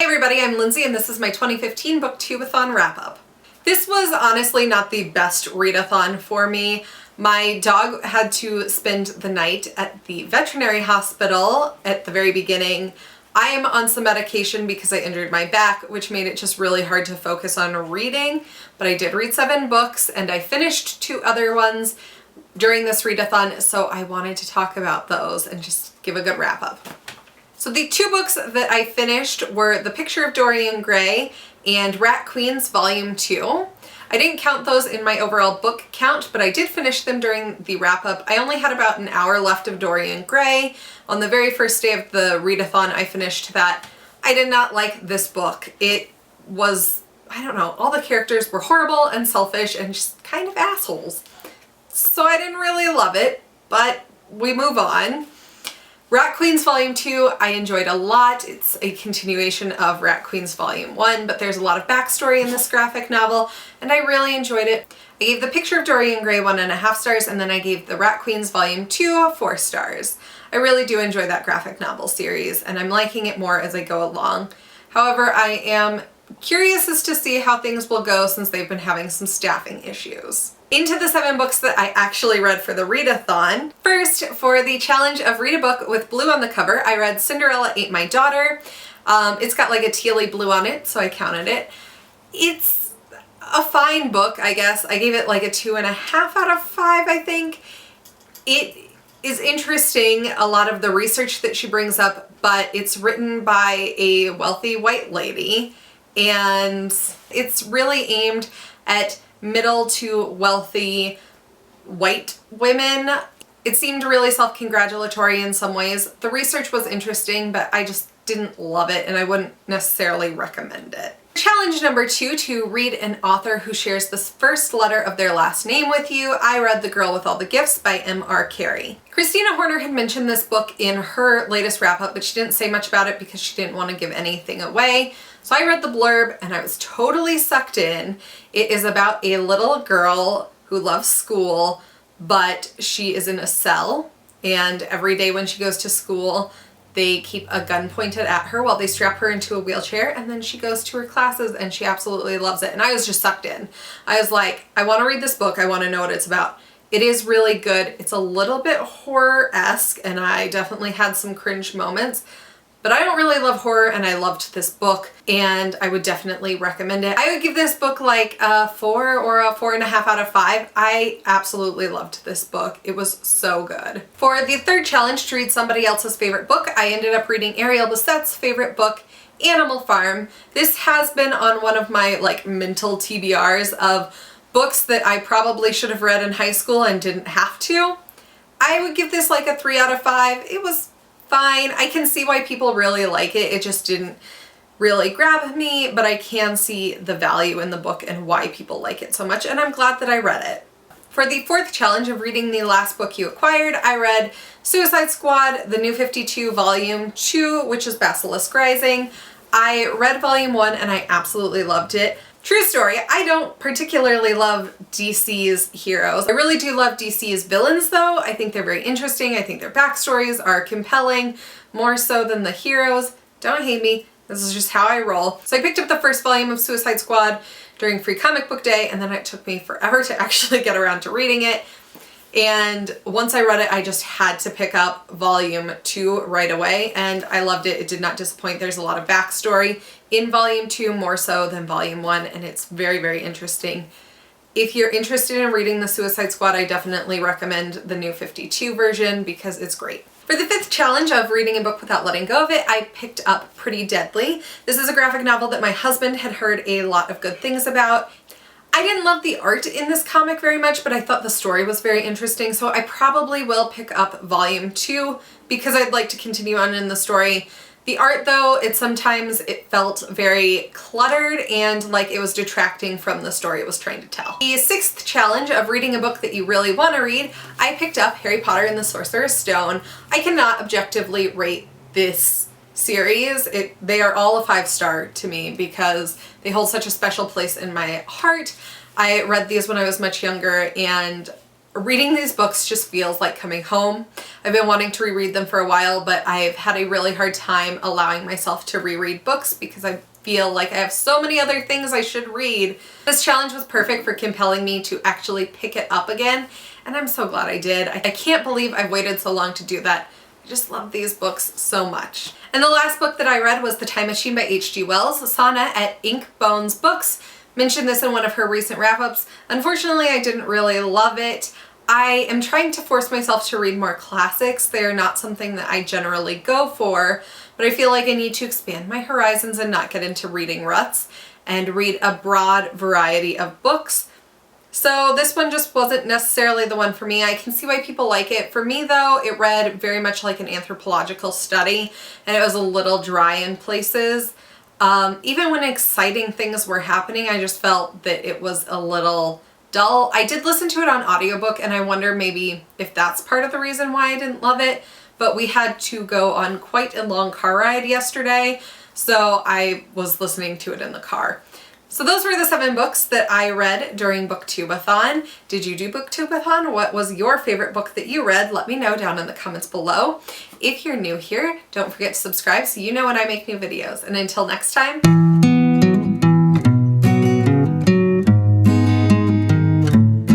Hey everybody, I'm Lindsay and this is my 2015 Booktubeathon Wrap Up. This was honestly not the best readathon for me. My dog had to spend the night at the veterinary hospital at the very beginning. I am on some medication because I injured my back, which made it just really hard to focus on reading, but I did read 7 books and I finished 2 other ones during this readathon, so I wanted to talk about those and just give a good wrap up. So the 2 books that I finished were The Picture of Dorian Gray and Rat Queens Volume 2. I didn't count those in my overall book count, but I did finish them during the wrap-up. I only had about an hour left of Dorian Gray. On the very first day of the readathon, I finished that. I did not like this book. It was, I don't know, all the characters were horrible and selfish and just kind of assholes. So I didn't really love it, but we move on. Rat Queens Volume 2 I enjoyed a lot. It's a continuation of Rat Queens Volume 1, but there's a lot of backstory in this graphic novel, and I really enjoyed it. I gave The Picture of Dorian Gray 1.5 stars, and then I gave the Rat Queens Volume 2 4 stars. I really do enjoy that graphic novel series, and I'm liking it more as I go along. However, I am curious as to see how things will go since they've been having some staffing issues. Into the 7 books that I actually read for the readathon. First, for the challenge of read a book with blue on the cover, I read Cinderella Ate My Daughter. It's got like a tealy blue on it, so I counted it. It's a fine book, I guess. I gave it like a 2.5 out of 5, I think. It is interesting, a lot of the research that she brings up, but it's written by a wealthy white lady, and it's really aimed at middle to wealthy white women. It seemed really self-congratulatory in some ways. The research was interesting, but I just didn't love it and I wouldn't necessarily recommend it. Challenge number 2, to read an author who shares the first letter of their last name with you. I read The Girl with All the Gifts by M.R. Carey. Christina Horner had mentioned this book in her latest wrap-up, but she didn't say much about it because she didn't want to give anything away. So I read the blurb and I was totally sucked in. It is about a little girl who loves school, but she is in a cell, and every day when she goes to school, they keep a gun pointed at her while they strap her into a wheelchair, and then she goes to her classes and she absolutely loves it. And I was just sucked in. I was like, I want to read this book. I want to know what it's about. It is really good. It's a little bit horror-esque and I definitely had some cringe moments, but I don't really love horror and I loved this book and I would definitely recommend it. I would give this book like a 4 or a 4.5 out of 5. I absolutely loved this book. It was so good. For the 3rd challenge, to read somebody else's favorite book, I ended up reading Ariel Bassette's favorite book, Animal Farm. This has been on one of my like mental TBRs of books that I probably should have read in high school and didn't have to. I would give this like a 3 out of 5. It was fine. I can see why people really like it. It just didn't really grab me, but I can see the value in the book and why people like it so much, and I'm glad that I read it. For the 4th challenge of reading the last book you acquired, I read Suicide Squad, the New 52 Volume 2, which is Basilisk Rising. I read Volume 1 and I absolutely loved it. True story, I don't particularly love DC's heroes. I really do love DC's villains though. I think they're very interesting. I think their backstories are compelling, more so than the heroes. Don't hate me, this is just how I roll. So I picked up the 1st volume of Suicide Squad during Free Comic Book Day, and then it took me forever to actually get around to reading it. And once I read it, I just had to pick up Volume 2 right away, and I loved it. It did not disappoint. There's a lot of backstory in Volume 2, more so than Volume 1, and it's very, very interesting. If you're interested in reading the Suicide Squad, I definitely recommend the New 52 version because it's great. For the 5th challenge of reading a book without letting go of it, I picked up Pretty Deadly. This is a graphic novel that my husband had heard a lot of good things about. I didn't love the art in this comic very much, but I thought the story was very interesting, so I probably will pick up Volume 2 because I'd like to continue on in the story. The art though, sometimes it felt very cluttered and like it was detracting from the story it was trying to tell. The 6th challenge of reading a book that you really want to read, I picked up Harry Potter and the Sorcerer's Stone. I cannot objectively rate this series. They are all a 5-star to me because they hold such a special place in my heart. I read these when I was much younger and Reading these books just feels like coming home. I've been wanting to reread them for a while, but I've had a really hard time allowing myself to reread books because I feel like I have so many other things I should read. This challenge was perfect for compelling me to actually pick it up again, and I'm so glad I did. I can't believe I've waited so long to do that. I just love these books so much. And the last book that I read was The Time Machine by H.G. Wells. Sana at Ink Bones Books mentioned this in one of her recent wrap-ups. Unfortunately, I didn't really love it. I am trying to force myself to read more classics. They're not something that I generally go for, but I feel like I need to expand my horizons and not get into reading ruts and read a broad variety of books. So this one just wasn't necessarily the one for me. I can see why people like it. For me though, it read very much like an anthropological study, and it was a little dry in places. Even when exciting things were happening, I just felt that it was a little dull. I did listen to it on audiobook, and I wonder maybe if that's part of the reason why I didn't love it, but we had to go on quite a long car ride yesterday, so I was listening to it in the car. So those were the 7 books that I read during Booktubeathon. Did you do Booktubeathon? What was your favorite book that you read? Let me know down in the comments below. If you're new here, don't forget to subscribe so you know when I make new videos. And until next time,